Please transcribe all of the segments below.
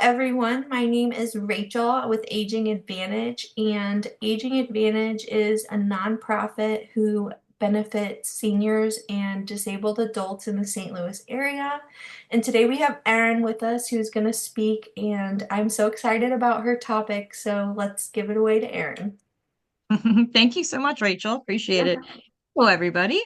everyone. My name is Rachel with Aging Advantage, and Aging Advantage is a nonprofit who benefits seniors and disabled adults in the St. Louis area. And today we have Erin with us who's going to speak, and I'm so excited about her topic. So let's give it away to Erin. Thank you so much, Rachel. Appreciate it. Hello, everybody.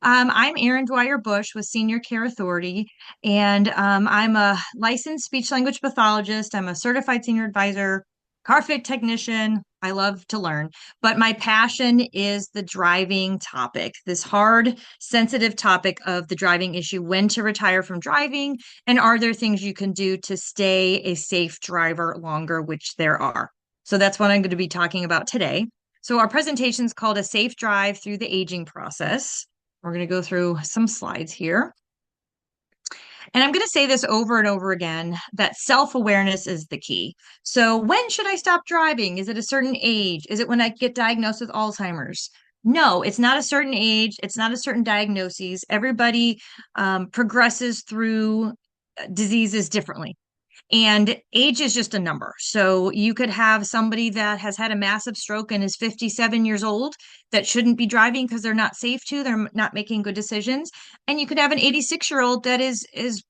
I'm Erin Dwyer Bush with Senior Care Authority, and I'm a licensed speech language pathologist. I'm a certified senior advisor, car fit technician. I love to learn, but my passion is the driving topic, this hard, sensitive topic of the driving issue, when to retire from driving, and are there things you can do to stay a safe driver longer, which there are. So that's what I'm going to be talking about today. So our presentation is called A Safe Drive Through the Aging Process. We're going to go through some slides here. And I'm going to say this over and over again, that self-awareness is the key. So when should I stop driving? Is it a certain age? Is it when I get diagnosed with Alzheimer's? No, it's not a certain age. It's not a certain diagnosis. Everybody progresses through diseases differently. And age is just a number. So you could have somebody that has had a massive stroke and is 57 years old that shouldn't be driving because they're not safe to, they're not making good decisions. And you could have an 86-year-old that is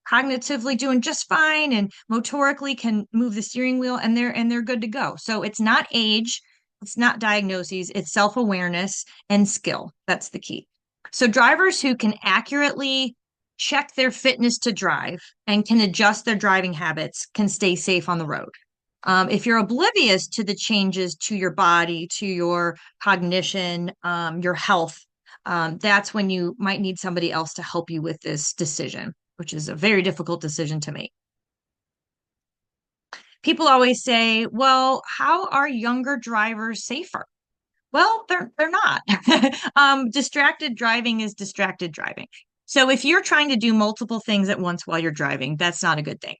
cognitively doing just fine and motorically can move the steering wheel and they're good to go. So it's not age, it's not diagnoses, it's self-awareness and skill. That's the key. So drivers who can accurately check their fitness to drive and can adjust their driving habits can stay safe on the road. If you're oblivious to the changes to your body, to your cognition, your health, that's when you might need somebody else to help you with this decision, which is a very difficult decision to make. People always say, well, how are younger drivers safer? Well, they're not. Distracted driving is distracted driving. So if you're trying to do multiple things at once while you're driving, that's not a good thing.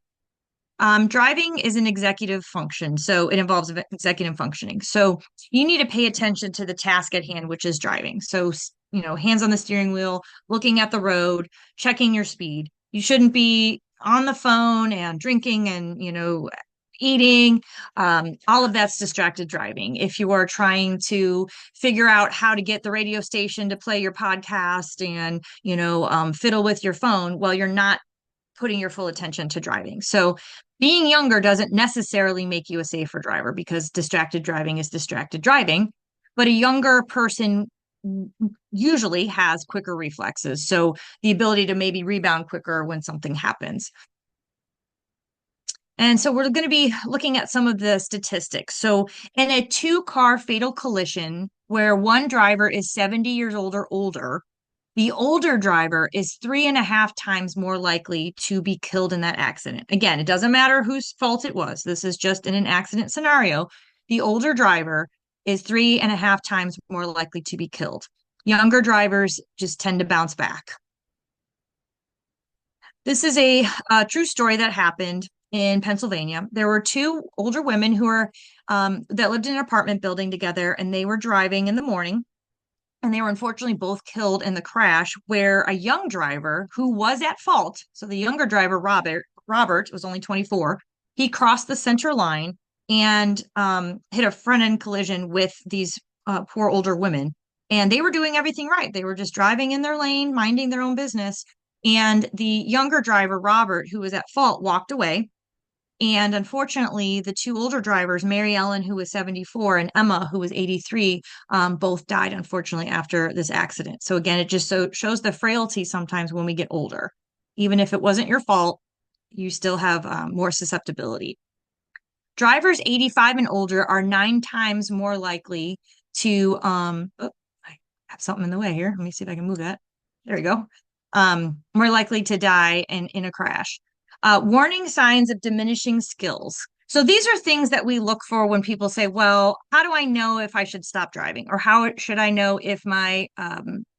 Driving is an executive function, so it involves executive functioning. So you need to pay attention to the task at hand, which is driving. So, hands on the steering wheel, looking at the road, checking your speed. You shouldn't be on the phone and drinking and, eating. All of that's distracted driving. If you are trying to figure out how to get the radio station to play your podcast and, fiddle with your phone, well, you're not putting your full attention to driving. So being younger doesn't necessarily make you a safer driver because distracted driving is distracted driving. But a younger person usually has quicker reflexes. So the ability to maybe rebound quicker when something happens. And so we're going to be looking at some of the statistics. So in a two-car fatal collision where one driver is 70 years old or older, the older driver is 3.5 times more likely to be killed in that accident. Again, it doesn't matter whose fault it was. This is just in an accident scenario. The older driver is 3.5 times more likely to be killed. Younger drivers just tend to bounce back. This is a true story that happened in Pennsylvania. There were two older women who were that lived in an apartment building together, and they were driving in the morning. And they were unfortunately both killed in the crash where a young driver who was at fault, so the younger driver, Robert was only 24, he crossed the center line and hit a front end collision with these poor older women. And they were doing everything right. They were just driving in their lane, minding their own business. And the younger driver, Robert, who was at fault, walked away. And unfortunately, the two older drivers, Mary Ellen, who was 74, and Emma, who was 83, both died, unfortunately, after this accident. So again, it just shows the frailty sometimes when we get older. Even if it wasn't your fault, you still have more susceptibility. Drivers 85 and older are 9 times more likely to, I have something in the way here. Let me see if I can move that. There we go. More likely to die in a crash. Warning signs of diminishing skills. So these are things that we look for when people say, well, how do I know if I should stop driving? Or how should I know if my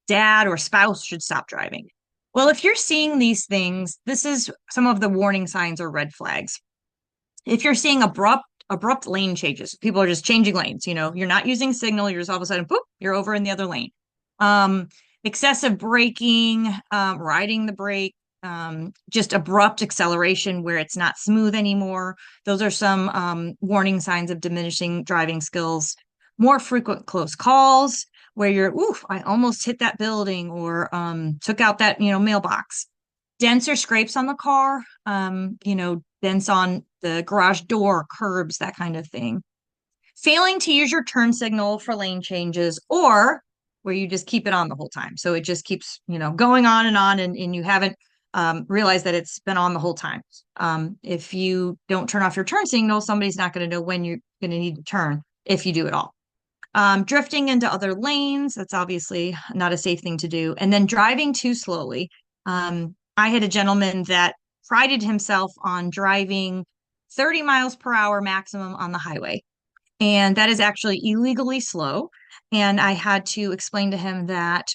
dad or spouse should stop driving? Well, if you're seeing these things, this is some of the warning signs or red flags. If you're seeing abrupt lane changes, people are just changing lanes, you're not using signal, you're just all of a sudden, boop, you're over in the other lane. Excessive braking, riding the brake, just abrupt acceleration where it's not smooth anymore. Those are some warning signs of diminishing driving skills. More frequent close calls where you're, oof, I almost hit that building or took out that, mailbox. Dents or scrapes on the car, dents on the garage door, curbs, that kind of thing. Failing to use your turn signal for lane changes, or where you just keep it on the whole time. So it just keeps, going on and you haven't realized that it's been on the whole time. If you don't turn off your turn signal, somebody's not going to know when you're going to need to turn if you do it all. Drifting into other lanes, that's obviously not a safe thing to do. And then driving too slowly. I had a gentleman that prided himself on driving 30 miles per hour maximum on the highway. And that is actually illegally slow. And I had to explain to him that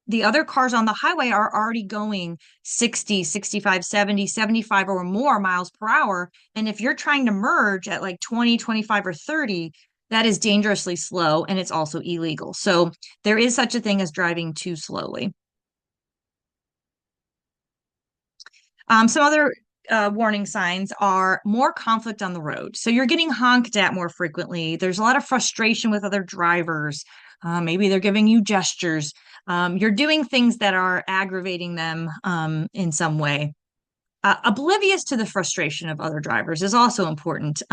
the other cars on the highway are already going 60, 65, 70, 75 or more miles per hour. And if you're trying to merge at like 20, 25, or 30, that is dangerously slow and it's also illegal. So there is such a thing as driving too slowly. Some other warning signs are more conflict on the road. So you're getting honked at more frequently. There's a lot of frustration with other drivers. Maybe they're giving you gestures. You're doing things that are aggravating them in some way. Oblivious to the frustration of other drivers is also important.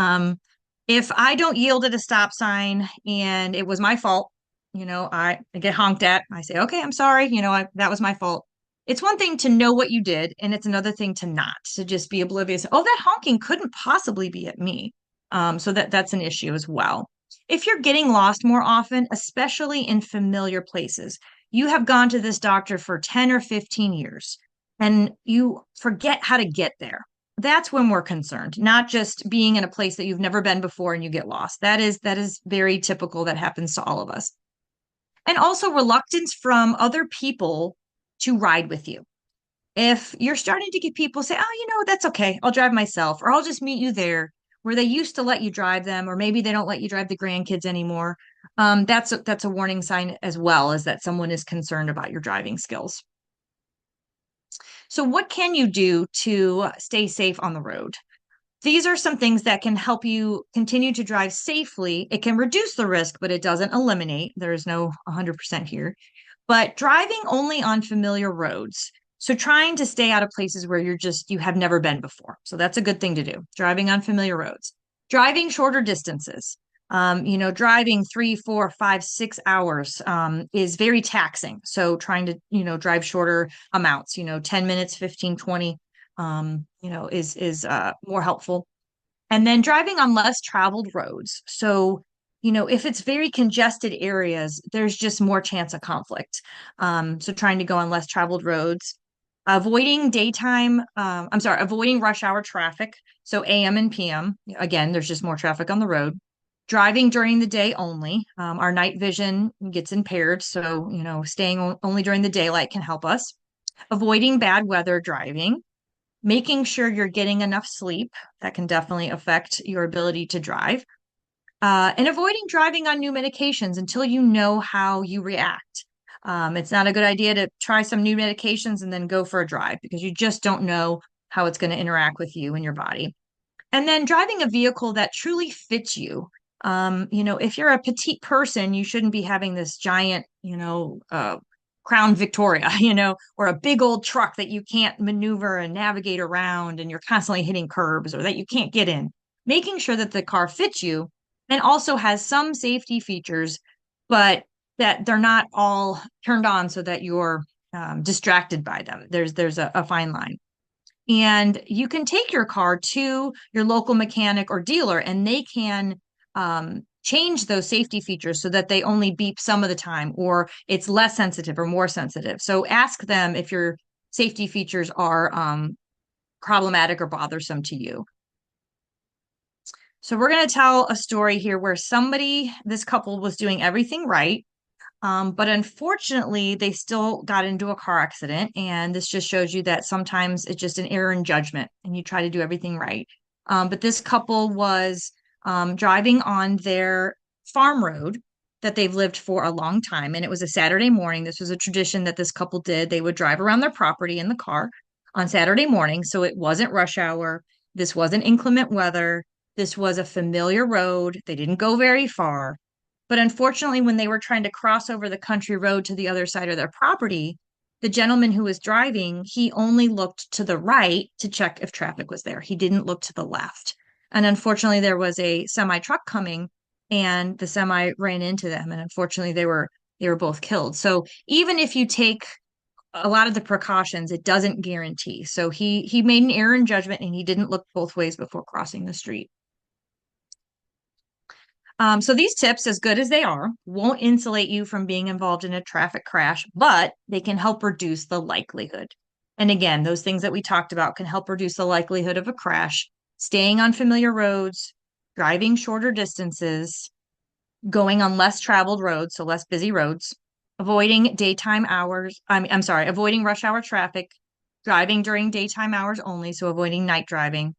If I don't yield at a stop sign and it was my fault, I get honked at, I say, okay, I'm sorry, that was my fault. It's one thing to know what you did, and it's another thing to not, to just be oblivious. Oh, that honking couldn't possibly be at me. So that's an issue as well. If you're getting lost more often, especially in familiar places, you have gone to this doctor for 10 or 15 years and you forget how to get there. That's when we're concerned, not just being in a place that you've never been before and you get lost. That is very typical. That happens to all of us. And also reluctance from other people to ride with you. If you're starting to get people say, oh, that's okay, I'll drive myself, or I'll just meet you there, where they used to let you drive them, or maybe they don't let you drive the grandkids anymore. That's a warning sign as well, is that someone is concerned about your driving skills. So what can you do to stay safe on the road? These are some things that can help you continue to drive safely. It can reduce the risk, but it doesn't eliminate. There is no 100% here. But driving only on familiar roads. So trying to stay out of places where you have never been before. So that's a good thing to do. Driving on familiar roads. Driving shorter distances. Driving 3, 4, 5, 6 hours is very taxing. So trying to, drive shorter amounts, 10 minutes, 15, 20, is more helpful. And then driving on less traveled roads. So, if it's very congested areas, there's just more chance of conflict. So trying to go on less traveled roads. Avoiding rush hour traffic. So AM and PM, again, there's just more traffic on the road. Driving during the day only. Our night vision gets impaired. So, staying only during the daylight can help us. Avoiding bad weather driving. Making sure you're getting enough sleep. That can definitely affect your ability to drive. And avoiding driving on new medications until you know how you react. It's not a good idea to try some new medications and then go for a drive because you just don't know how it's going to interact with you and your body. And then driving a vehicle that truly fits you. If you're a petite person, you shouldn't be having this giant, Crown Victoria, or a big old truck that you can't maneuver and navigate around and you're constantly hitting curbs or that you can't get in. Making sure that the car fits you and also has some safety features, but that they're not all turned on so that you're distracted by them. There's a fine line. And you can take your car to your local mechanic or dealer, and they can change those safety features so that they only beep some of the time, or it's less sensitive or more sensitive. So ask them if your safety features are problematic or bothersome to you. So we're going to tell a story here where this couple was doing everything right. But unfortunately, they still got into a car accident. And this just shows you that sometimes it's just an error in judgment and you try to do everything right. But this couple was driving on their farm road that they've lived for a long time. And it was a Saturday morning. This was a tradition that this couple did. They would drive around their property in the car. on Saturday morning. So it wasn't rush hour. This wasn't inclement weather. This was a familiar road. They didn't go very far. But unfortunately, when they were trying to cross over the country road to the other side of their property, the gentleman who was driving, he only looked to the right to check if traffic was there. He didn't look to the left. And unfortunately, there was a semi truck coming and the semi ran into them. And unfortunately, they were both killed. So even if you take a lot of the precautions, it doesn't guarantee. So he made an error in judgment and he didn't look both ways before crossing the street. So these tips, as good as they are, won't insulate you from being involved in a traffic crash, but they can help reduce the likelihood. And again, those things that we talked about can help reduce the likelihood of a crash, staying on familiar roads, driving shorter distances, going on less traveled roads, so less busy roads, avoiding daytime hours. I'm sorry, avoiding rush hour traffic, driving during daytime hours only, so avoiding night driving,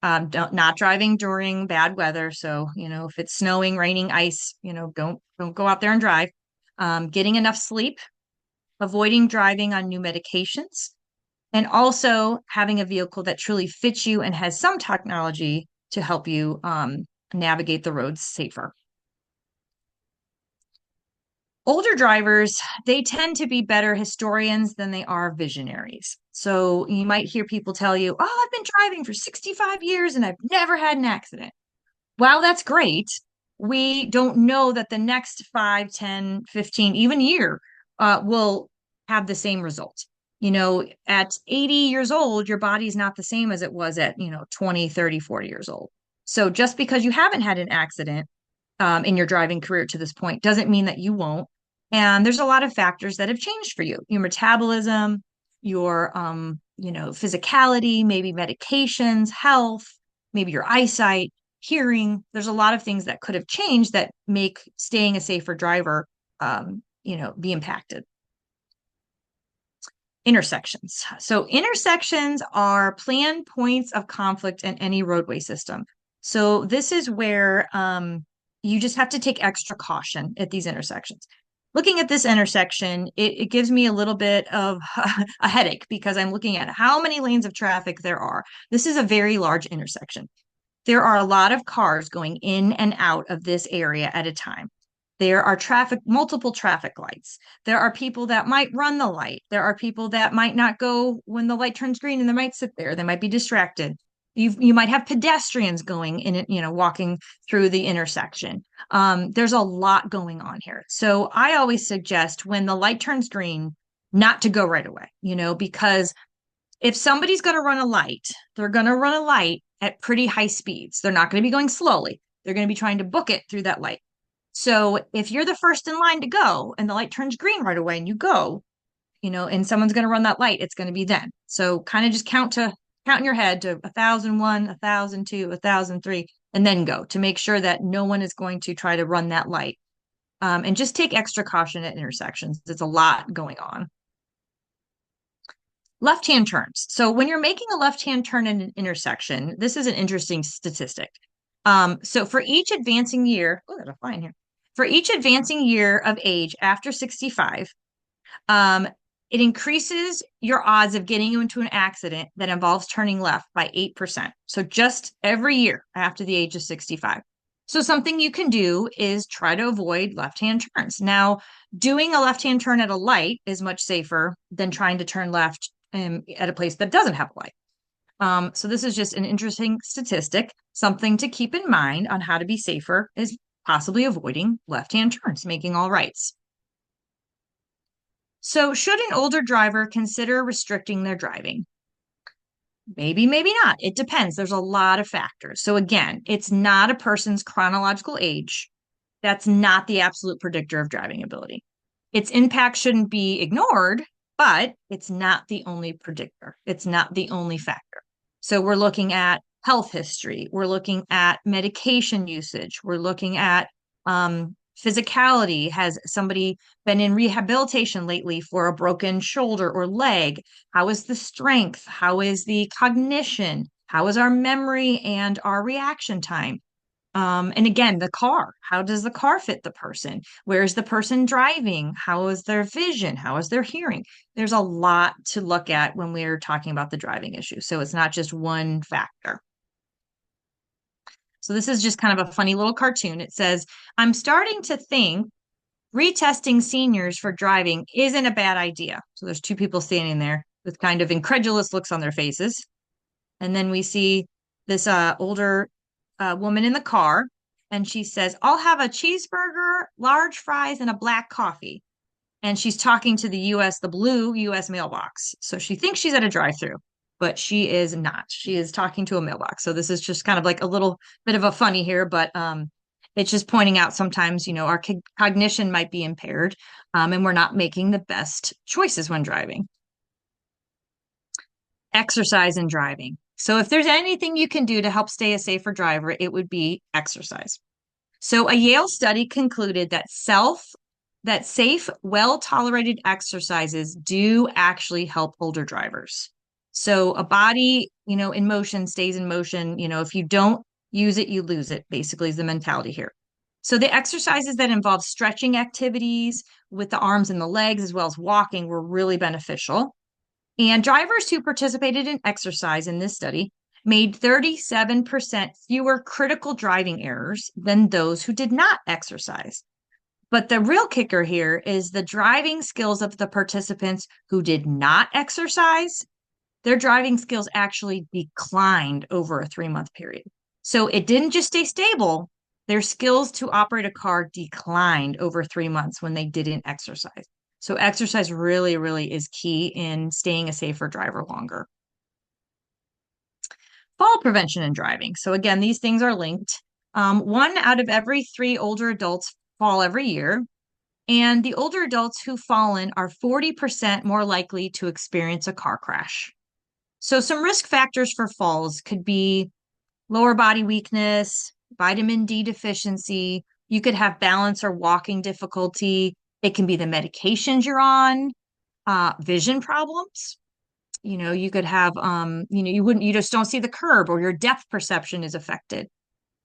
not driving during bad weather. So, if it's snowing, raining, ice, don't go out there and drive. Getting enough sleep, avoiding driving on new medications, and also having a vehicle that truly fits you and has some technology to help you navigate the roads safer. Older drivers, they tend to be better historians than they are visionaries. So you might hear people tell you, oh, I've been driving for 65 years and I've never had an accident. While that's great, we don't know that the next 5, 10, 15, even year will have the same result. At 80 years old, your body's not the same as it was at, 20, 30, 40 years old. So just because you haven't had an accident in your driving career to this point doesn't mean that you won't. And there's a lot of factors that have changed for you. Your metabolism, your physicality, maybe medications, health, maybe your eyesight, hearing. There's a lot of things that could have changed that make staying a safer driver be impacted. Intersections. So intersections are planned points of conflict in any roadway system. So this is where you just have to take extra caution at these intersections. Looking at this intersection, it gives me a little bit of a headache because I'm looking at how many lanes of traffic there are. This is a very large intersection. There are a lot of cars going in and out of this area at a time. There are multiple traffic lights. There are people that might run the light. There are people that might not go when the light turns green and they might sit there. They might be distracted. You might have pedestrians going in, walking through the intersection. There's a lot going on here. So I always suggest when the light turns green, not to go right away, because if somebody's going to run a light, they're going to run a light at pretty high speeds. They're not going to be going slowly. They're going to be trying to book it through that light. So if you're the first in line to go and the light turns green right away and you go, and someone's going to run that light, it's going to be then. So kind of just count in your head to 1,001, 1,002, 1,003, and then go to make sure that no one is going to try to run that light. And just take extra caution at intersections. There's a lot going on. Left-hand turns. So when you're making a left-hand turn in an intersection, this is an interesting statistic. So for each advancing year, oh, there's a fine here. For each advancing year of age after 65, it increases your odds of getting into an accident that involves turning left by 8%. So just every year after the age of 65. So something you can do is try to avoid left-hand turns. Now, doing a left-hand turn at a light is much safer than trying to turn left at a place that doesn't have a light. So this is just an interesting statistic, something to keep in mind on how to be safer is possibly avoiding left-hand turns, making all rights. So should an older driver consider restricting their driving? Maybe, maybe not. It depends. There's a lot of factors. So again, it's not a person's chronological age. That's not the absolute predictor of driving ability. Its impact shouldn't be ignored, but it's not the only predictor. It's not the only factor. So we're looking at health history. We're looking at medication usage. We're looking at physicality. Has somebody been in rehabilitation lately for a broken shoulder or leg? How is the strength? How is the cognition? How is our memory and our reaction time? And again, the car. How does the car fit the person? Where is the person driving? How is their vision? How is their hearing? There's a lot to look at when we're talking about the driving issue. So it's not just one factor. So this is just kind of a funny little cartoon. It says, I'm starting to think retesting seniors for driving isn't a bad idea. So there's two people standing there with kind of incredulous looks on their faces. And then we see this older woman in the car, and she says, I'll have a cheeseburger, large fries, and a black coffee. And she's talking to the blue US mailbox. So she thinks she's at a drive-through, but she is not. She is talking to a mailbox. So this is just kind of like a little bit of a funny here, but it's just pointing out sometimes, our cognition might be impaired, and we're not making the best choices when driving. Exercise and driving. So if there's anything you can do to help stay a safer driver, it would be exercise. So a Yale study concluded that safe, well-tolerated exercises do actually help older drivers. So a body, in motion stays in motion. If you don't use it, you lose it, basically is the mentality here. So the exercises that involve stretching activities with the arms and the legs, as well as walking, were really beneficial. And drivers who participated in exercise in this study made 37% fewer critical driving errors than those who did not exercise. But the real kicker here is the driving skills of the participants who did not exercise. Their driving skills actually declined over a 3-month period. So it didn't just stay stable. Their skills to operate a car declined over 3 months when they didn't exercise. So exercise really, really is key in staying a safer driver longer. Fall prevention and driving. So again, these things are linked. 1 out of every 3 older adults fall every year. And the older adults who've fallen are 40% more likely to experience a car crash. So some risk factors for falls could be lower body weakness, vitamin D deficiency. You could have balance or walking difficulty. It can be the medications you're on, vision problems. You could have, you just don't see the curb, or your depth perception is affected.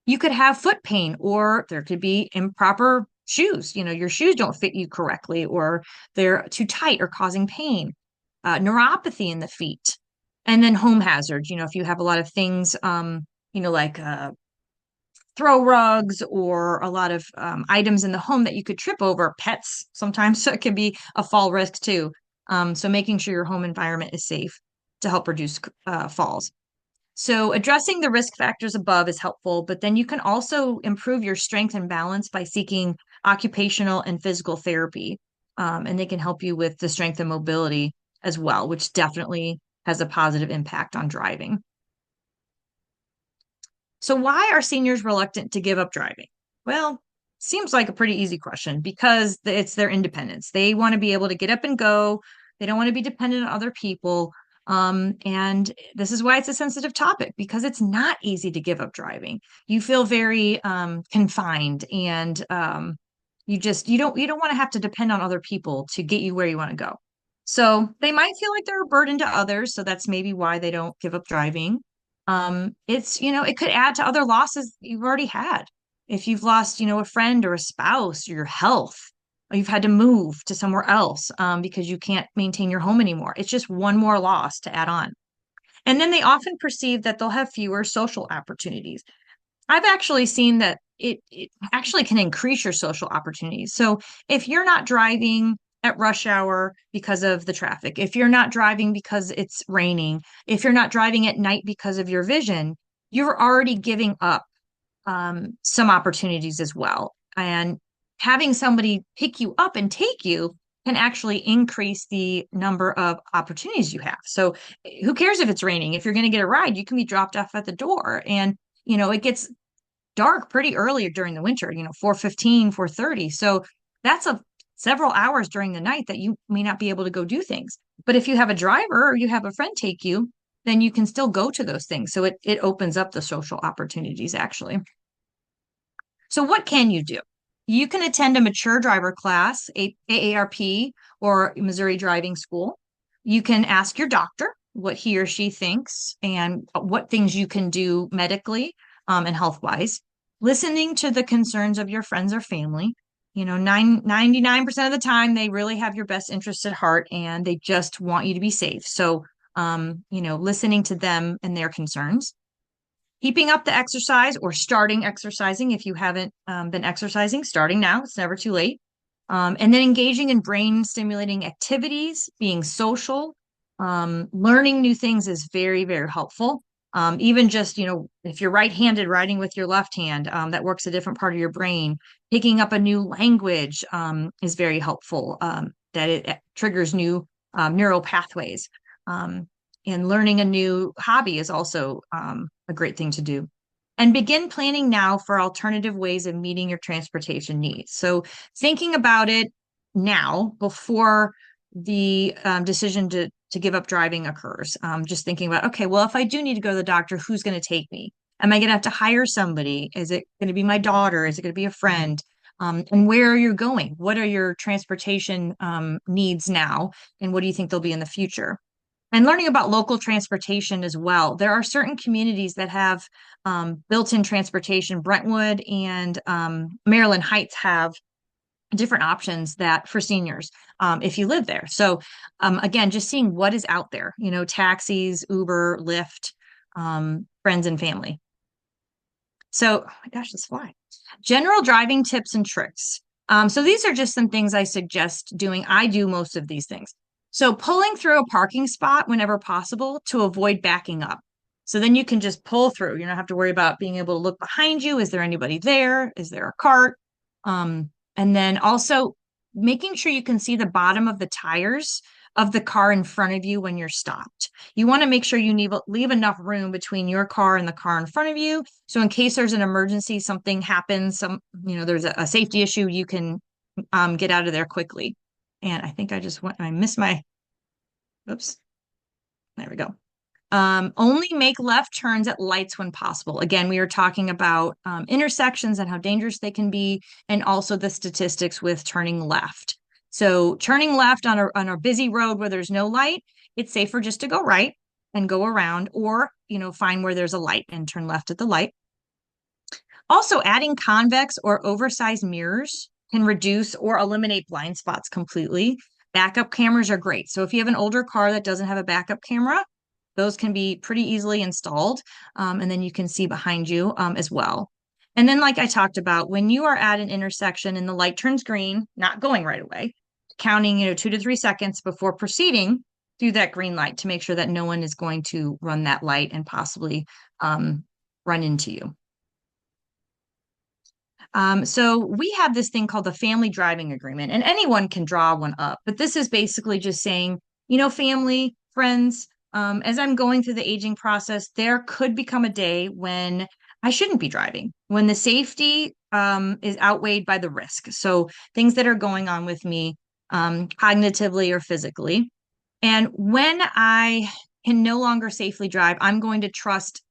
You could have foot pain, or there could be improper shoes. Your shoes don't fit you correctly, or they're too tight or causing pain. Neuropathy in the feet. And then home hazards, if you have a lot of things, like throw rugs or a lot of items in the home that you could trip over, pets sometimes, so it can be a fall risk too. So making sure your home environment is safe to help reduce falls. So addressing the risk factors above is helpful, but then you can also improve your strength and balance by seeking occupational and physical therapy. And they can help you with the strength and mobility as well, which definitely has a positive impact on driving. So why are seniors reluctant to give up driving? Well, seems like a pretty easy question, because it's their independence. They want to be able to get up and go. They don't want to be dependent on other people. And this is why it's a sensitive topic, because it's not easy to give up driving. You feel very confined, and you don't want to have to depend on other people to get you where you want to go. So they might feel like they're a burden to others. So that's maybe why they don't give up driving. It could add to other losses you've already had. If you've lost, a friend or a spouse, or your health, or you've had to move to somewhere else because you can't maintain your home anymore. It's just one more loss to add on. And then they often perceive that they'll have fewer social opportunities. I've actually seen that it actually can increase your social opportunities. So if you're not driving at rush hour because of the traffic, if you're not driving because it's raining, if you're not driving at night because of your vision, you're already giving up some opportunities as well. And having somebody pick you up and take you can actually increase the number of opportunities you have. So who cares if it's raining? If you're going to get a ride, you can be dropped off at the door. And, it gets dark pretty early during the winter, 4:15, 4:30. So that's several hours during the night that you may not be able to go do things. But if you have a driver or you have a friend take you, then you can still go to those things. So it opens up the social opportunities, actually. So what can you do? You can attend a mature driver class, AARP, or Missouri Driving School. You can ask your doctor what he or she thinks and what things you can do medically and health-wise. listening to the concerns of your friends or family. 99% of the time, they really have your best interest at heart and they just want you to be safe. So, listening to them and their concerns, keeping up the exercise or starting exercising if you haven't been exercising, starting now, it's never too late. And then engaging in brain stimulating activities, being social, learning new things is very, very helpful. Even just, if you're right-handed, writing with your left hand, that works a different part of your brain. Picking up a new language is very helpful, that it triggers new neural pathways. And learning a new hobby is also a great thing to do. And begin planning now for alternative ways of meeting your transportation needs. So thinking about it now before the decision to give up driving occurs. Just thinking about, okay, well, if I do need to go to the doctor, who's going to take me? Am I going to have to hire somebody? Is it going to be my daughter? Is it going to be a friend? And where are you going? What are your transportation needs now? And what do you think they'll be in the future? And learning about local transportation as well. There are certain communities that have built-in transportation. Brentwood and Maryland Heights have different options that for seniors if you live there. So again, just seeing what is out there, taxis, Uber, Lyft, friends and family. So, oh my gosh, this fly. General driving tips and tricks. So these are just some things I suggest doing. I do most of these things. So pulling through a parking spot whenever possible to avoid backing up. So then you can just pull through. You don't have to worry about being able to look behind you. Is there anybody there? Is there a cart? And then also making sure you can see the bottom of the tires of the car in front of you when you're stopped. You want to make sure you leave enough room between your car and the car in front of you. So in case there's an emergency, something happens, there's a safety issue, you can get out of there quickly. And I think I missed my, oops, there we go. Only make left turns at lights when possible. Again, we are talking about intersections and how dangerous they can be, and also the statistics with turning left. So turning left on a busy road where there's no light, it's safer just to go right and go around, or find where there's a light and turn left at the light. Also, adding convex or oversized mirrors can reduce or eliminate blind spots completely. Backup cameras are great. So if you have an older car that doesn't have a backup camera, those can be pretty easily installed, and then you can see behind you as well. And then, like I talked about, when you are at an intersection and the light turns green, not going right away, counting 2 to 3 seconds before proceeding through that green light to make sure that no one is going to run that light and possibly run into you. So we have this thing called the family driving agreement, and anyone can draw one up, but this is basically just saying, family, friends, as I'm going through the aging process, there could become a day when I shouldn't be driving, when the safety is outweighed by the risk. So things that are going on with me cognitively or physically. And when I can no longer safely drive, I'm going to trust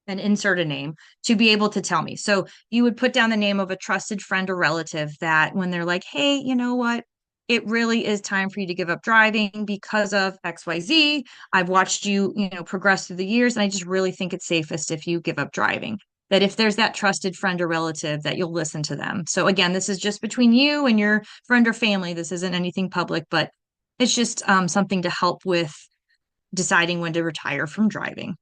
and insert a name to be able to tell me. So you would put down the name of a trusted friend or relative that when they're like, hey, you know what? It really is time for you to give up driving because of XYZ. I've watched you, progress through the years, and I just really think it's safest if you give up driving. That if there's that trusted friend or relative, that you'll listen to them. So again, this is just between you and your friend or family. This isn't anything public, but it's just something to help with deciding when to retire from driving.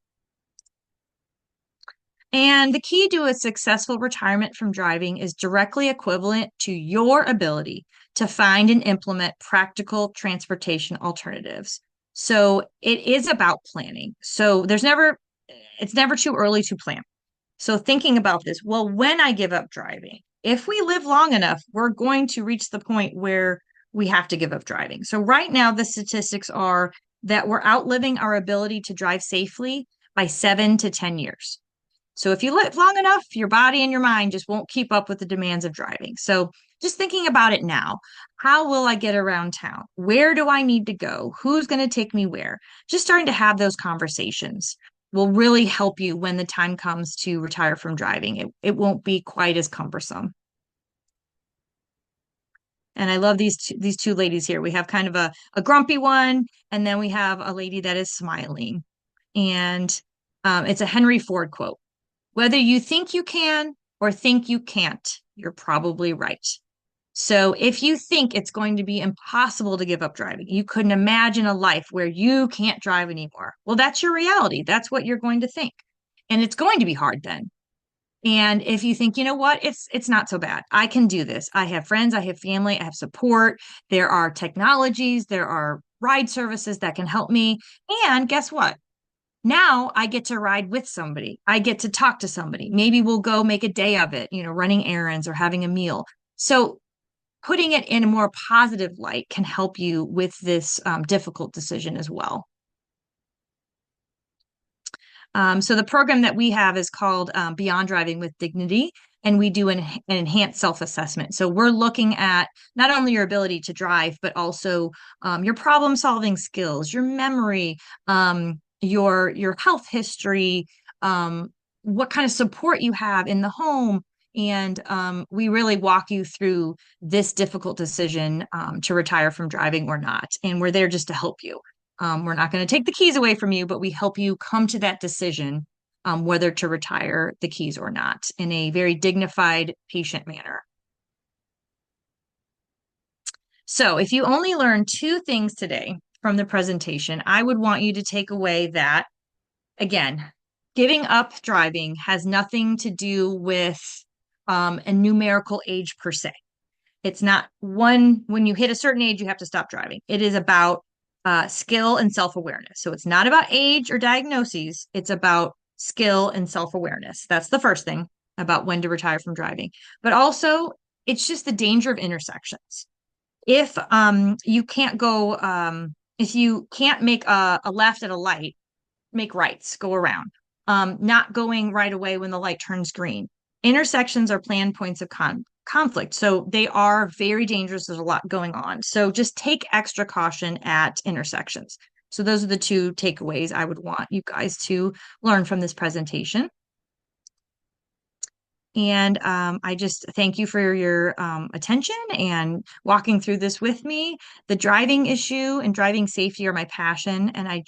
And the key to a successful retirement from driving is directly equivalent to your ability to find and implement practical transportation alternatives. So it is about planning. So it's never too early to plan. So thinking about this, well, when I give up driving, if we live long enough, we're going to reach the point where we have to give up driving. So right now, the statistics are that we're outliving our ability to drive safely by 7 to 10 years. So if you live long enough, your body and your mind just won't keep up with the demands of driving. So just thinking about it now, how will I get around town? Where do I need to go? Who's going to take me where? Just starting to have those conversations will really help you when the time comes to retire from driving. It won't be quite as cumbersome. And I love these two ladies here. We have kind of a grumpy one, and then we have a lady that is smiling. And it's a Henry Ford quote. Whether you think you can or think you can't, you're probably right. So if you think it's going to be impossible to give up driving, you couldn't imagine a life where you can't drive anymore. Well, that's your reality. That's what you're going to think. And it's going to be hard then. And if you think, you know what, it's not so bad. I can do this. I have friends, I have family, I have support. There are technologies, there are ride services that can help me. And guess what? Now I get to ride with somebody. I get to talk to somebody. Maybe we'll go make a day of it, running errands or having a meal. So putting it in a more positive light can help you with this difficult decision as well. So the program that we have is called Beyond Driving with Dignity, and we do an enhanced self-assessment. So we're looking at not only your ability to drive, but also your problem-solving skills, your memory, your health history, what kind of support you have in the home. And we really walk you through this difficult decision to retire from driving or not. And we're there just to help you. We're not going to take the keys away from you, but we help you come to that decision whether to retire the keys or not in a very dignified, patient manner. So if you only learn two things today from the presentation, I would want you to take away that, again, giving up driving has nothing to do with a numerical age per se. It's not when you hit a certain age, you have to stop driving. It is about skill and self-awareness. So it's not about age or diagnoses. It's about skill and self-awareness. That's the first thing about when to retire from driving. But also, it's just the danger of intersections. If you can't go, if you can't make a left at a light, make rights, go around. Not going right away when the light turns green. Intersections are planned points of conflict. So they are very dangerous. There's a lot going on. So just take extra caution at intersections. So those are the two takeaways I would want you guys to learn from this presentation. And I just thank you for your attention and walking through this with me. The driving issue and driving safety are my passion. And I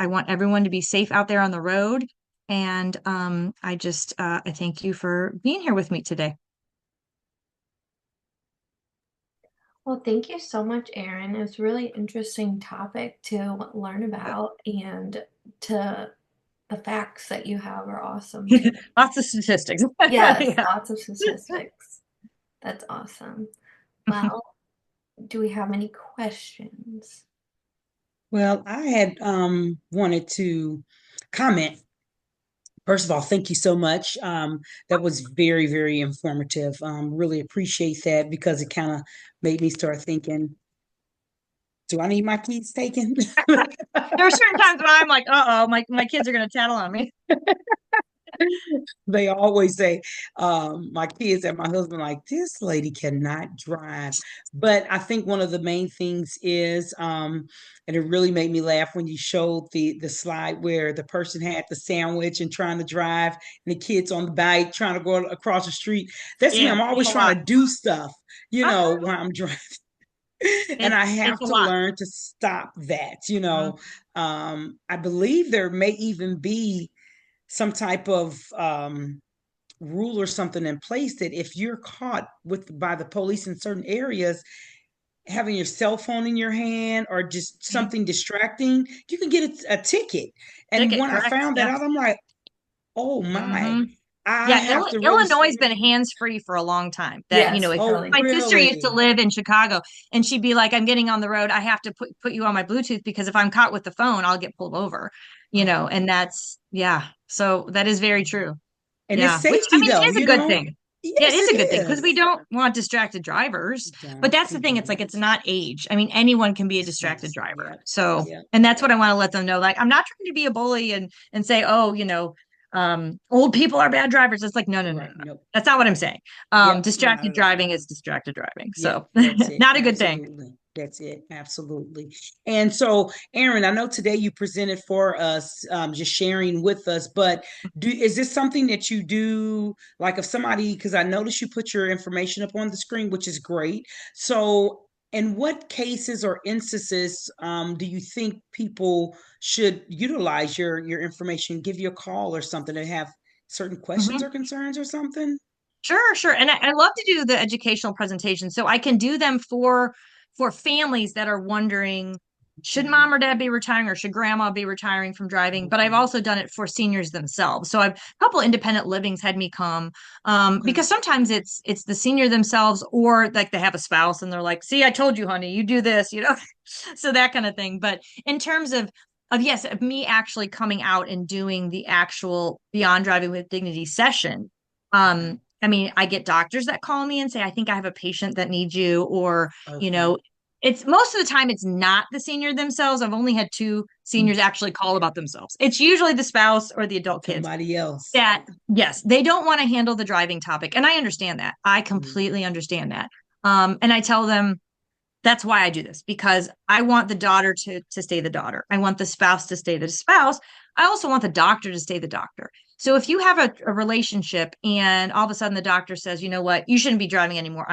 want everyone to be safe out there on the road. And I thank you for being here with me today. Well, thank you so much, Erin. It was a really interesting topic to learn about, and to the facts that you have are awesome too. Lots of statistics. Yes, Yeah. lots of statistics. That's awesome. Well, do we have any questions? Well, I had wanted to comment. First of all, thank you so much. That was very, very informative. Really appreciate that because it kind of made me start thinking, do I need my keys taken? There are certain times when I'm like, uh-oh, my kids are going to tattle on me. They always say, my kids and my husband, like, this lady cannot drive. But I think one of the main things is, and it really made me laugh when you showed the slide where the person had the sandwich and trying to drive, and the kids on the bike trying to go across the street. That's me. Yeah, I'm always it's a trying lot. to do stuff, Uh-huh. while I'm driving. And I have It's a to lot. learn to stop that, Mhm. I believe there may even be some type of rule or something in place that if you're caught with by the police in certain areas having your cell phone in your hand or just something distracting, you can get a ticket. And Ticket, when I correct. found that Yeah. out, I'm like, oh my, Hmm. I Yeah, have to really Illinois has say, been hands-free for a long time. Yes, If oh really. my sister used to really? live in Chicago and she'd be like, I'm getting on the road, I have to put you on my Bluetooth because if I'm caught with the phone, I'll get pulled over, and that's, yeah. So that is very true. And it's Yeah. Which, I safety mean, though, it is a good thing. Yeah, it yes is a it good thing because we is. don't want distracted drivers. But Don't that's the we thing. It's like don't. it's not age. I mean, anyone can be a distracted Yes, driver. yeah, So, yeah. and that's what I want to let them know. Like, I'm not trying to be a bully and say, oh, old people are bad drivers. It's like, no, no, no, no, Right, no. nope. That's not what I'm saying. Yep, not Distracted at all. driving is distracted driving. Yep, So, that's it. not a good thing. Absolutely. That's it. Absolutely. And so, Aaron, I know today you presented for us, just sharing with us, but is this something that you do, like if somebody, because I noticed you put your information up on the screen, which is great. So, in what cases or instances do you think people should utilize your information, give you a call or something to have certain questions Mhm. or concerns or something? Sure, sure. And I love to do the educational presentations. So I can do them for families that are wondering, should Mhm. mom or dad be retiring or should grandma be retiring from driving? But I've Okay. also done it for seniors themselves. So I've a couple independent livings had me come Okay. because sometimes it's the senior themselves or like they have a spouse and they're like, see, I told you, honey, you do this, you know, so that kind of thing. But in terms of yes, of me actually coming out and doing the actual Beyond Driving with Dignity session. Okay. I mean, I get doctors that call me and say, I think I have a patient that needs you, or, you Okay. know, it's most of the time it's not the senior themselves. I've only had two Mm. seniors actually call about themselves. It's usually the spouse or the adult kids Somebody else. that, yes, they don't want to handle the driving topic. And I understand that. I Mm. completely understand that. And I tell them, that's why I do this because I want the daughter to stay the daughter. I want the spouse to stay the spouse. I also want the doctor to stay the doctor. So if you have a relationship and all of a sudden the doctor says, you know what, you shouldn't be driving anymore.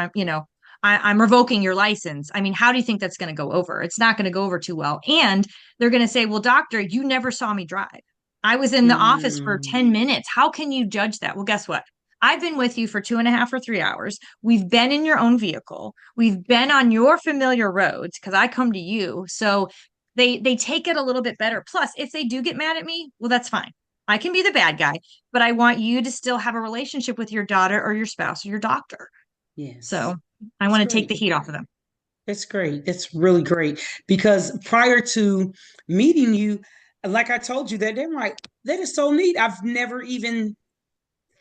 I'm revoking your license. I mean, how do you think that's going to go over? It's not going to go over too well. And they're going to say, well, doctor, you never saw me drive. I was in the office for Mm. 10 minutes. How can you judge that? Well, guess what? I've been with you for 2.5 or 3 hours. We've been in your own vehicle. We've been on your familiar roads because I come to you. So they take it a little bit better. Plus, if they do get mad at me, well, that's fine. I can be the bad guy, but I want you to still have a relationship with your daughter or your spouse or your doctor. Yes. So I That's want to take great. the heat off of them. That's great. That's really great. Because prior to meeting you, like I told you, that they're like, that is so neat. I've never even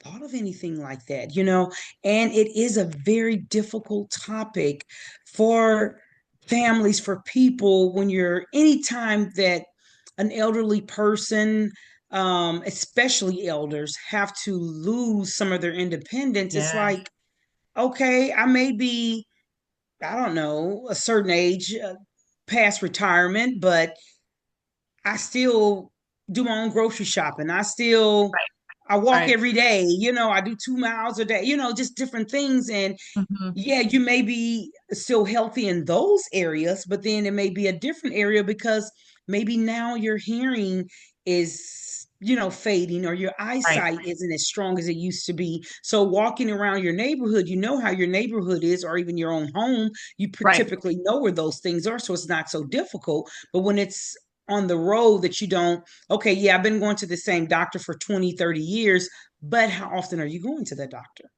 thought of anything like that, you know, and it is a very difficult topic for families, for people, when you're anytime that an elderly person, especially elders, have to lose some of their independence. It's Yeah. like, okay, I may be, I don't know, a certain age, past retirement, but I still do my own grocery shopping. Right. I walk Right. every day, you know, I do 2 miles a day, you know, just different things. And Hmm. yeah, you may be still healthy in those areas, but then it may be a different area because maybe now your hearing is, you know, fading, or your Right. eyesight isn't as strong as it used to be. So walking around your neighborhood, you know how your neighborhood is, or even your own home, you Right. typically know where those things are. So it's not so difficult. But when it's on the road that you don't, okay, yeah, I've been going to the same doctor for 20, 30 years, but how often are you going to the doctor?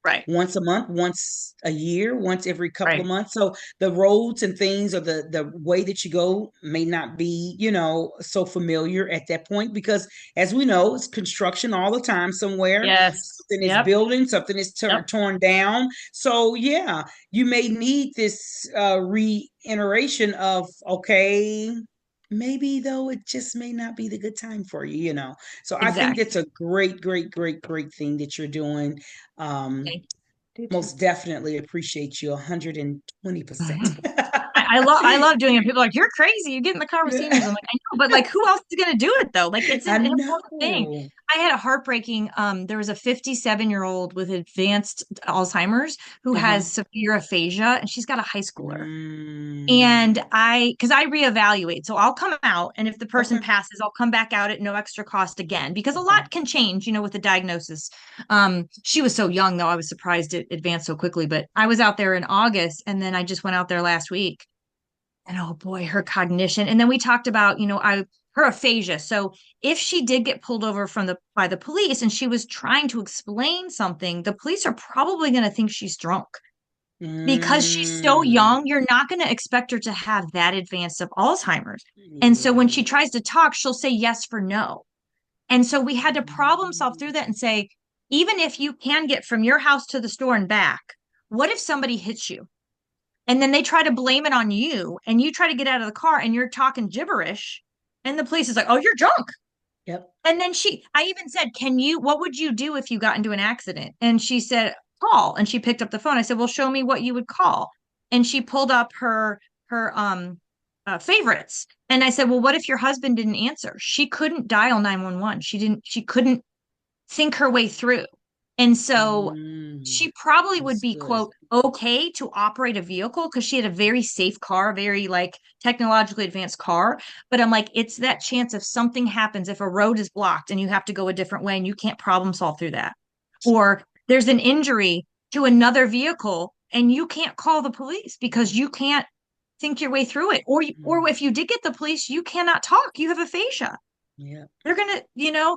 Right. Once a month, once a year, once every couple Right. of months. So the roads and things, or the way that you go, may not be, you know, so familiar at that point, because as we know, it's construction all the time somewhere. Yes. Something is Yep. building, something is Yep. torn down. So yeah, you may need this reiteration of, okay, maybe though it just may not be the good time for you, you know. So I think Exactly. it's a great, great, great, great thing that you're doing. um Okay. Do too. Most definitely appreciate you 120%. I love doing it. People are like, you're crazy. You get in the car with seniors. I'm like, I know, but like, who else is gonna do it though? Like, it's I an important thing. know. I had a heartbreaking. There was a 57-year-old with advanced Alzheimer's who Uh-huh. has severe aphasia, and she's got a high schooler. Mm. And because I reevaluate, so I'll come out, and if the person Okay. passes, I'll come back out at no extra cost again because a Okay. lot can change, with the diagnosis. She was so young, though, I was surprised it advanced so quickly. But I was out there in August, and then I just went out there last week, and oh boy, her cognition. And then we talked about, her aphasia. So if she did get pulled over by the police and she was trying to explain something, the police are probably going to think she's drunk because she's so Mm. young, you're not going to expect her to have that advanced of Alzheimer's. And so when she Yeah. tries to talk, she'll say yes for no. And so we had to problem solve through that and say, even if you can get from your house to the store and back, what if somebody hits you? And then they try to blame it on you, and you try to get out of the car and you're talking gibberish. And the police is like, oh, you're drunk. Yep. And then I even said, what would you do if you got into an accident? And she said, call. And she picked up the phone. I said, well, show me what you would call. And she pulled up her favorites. And I said, well, what if your husband didn't answer? She couldn't dial 911. She couldn't think her way through. And so Mm. she probably would be, Understood. quote, okay to operate a vehicle because she had a very safe car, very like technologically advanced car. But I'm like, it's that chance if something happens, if a road is blocked and you have to go a different way and you can't problem solve through that. Or there's an injury to another vehicle and you can't call the police because you can't think your way through it. Or if you did get the police, you cannot talk. You have aphasia. Yeah. They're gonna,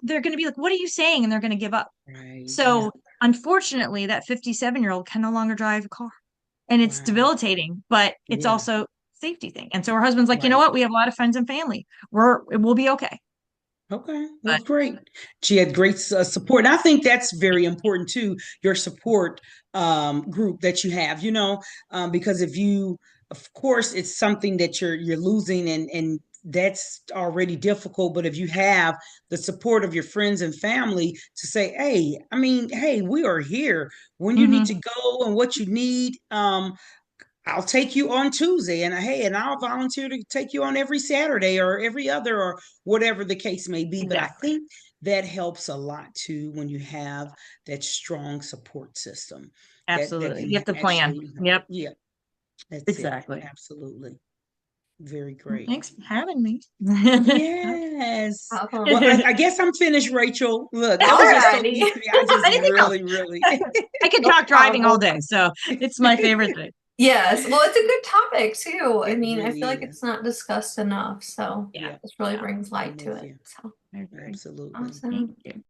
they're gonna be like, what are you saying? And they're gonna give up. Right. So unfortunately, that 57-year-old can no longer drive a car. And it's Wow. debilitating, but it's Yeah. also a safety thing. And so her husband's like, you know Right. what? We have a lot of friends and family. We'll be okay. Okay, well, But great. She had great support. And I think that's very important too, your support group that you have, because if you, of course, it's something that you're losing and that's already difficult. But if you have the support of your friends and family to say, hey, I mean, hey, we are here when you need mhm, to go and what you need. I'll take you on Tuesday and hey, and I'll volunteer to take you on every Saturday or every other or whatever the case may be. But I exactly. think that helps a lot too when you have that strong support system that Absolutely. You can have to plan. actually, Yep. yeah, that's it. Exactly. Absolutely. Very Well, great. thanks for having me. Yes. Awesome. Well, I guess I'm finished, Rachel. Look, that was just so Alrighty. neat to me. I just Anything else? really, I could no talk driving all problem. day, so it's my favorite thing. Yes, well, it's a good topic too. I It mean, I feel really like is. it's not discussed enough, so Yeah. Yeah, this really Yeah. brings light I'm to with it. you. So I agree. Absolutely. awesome. Thank you.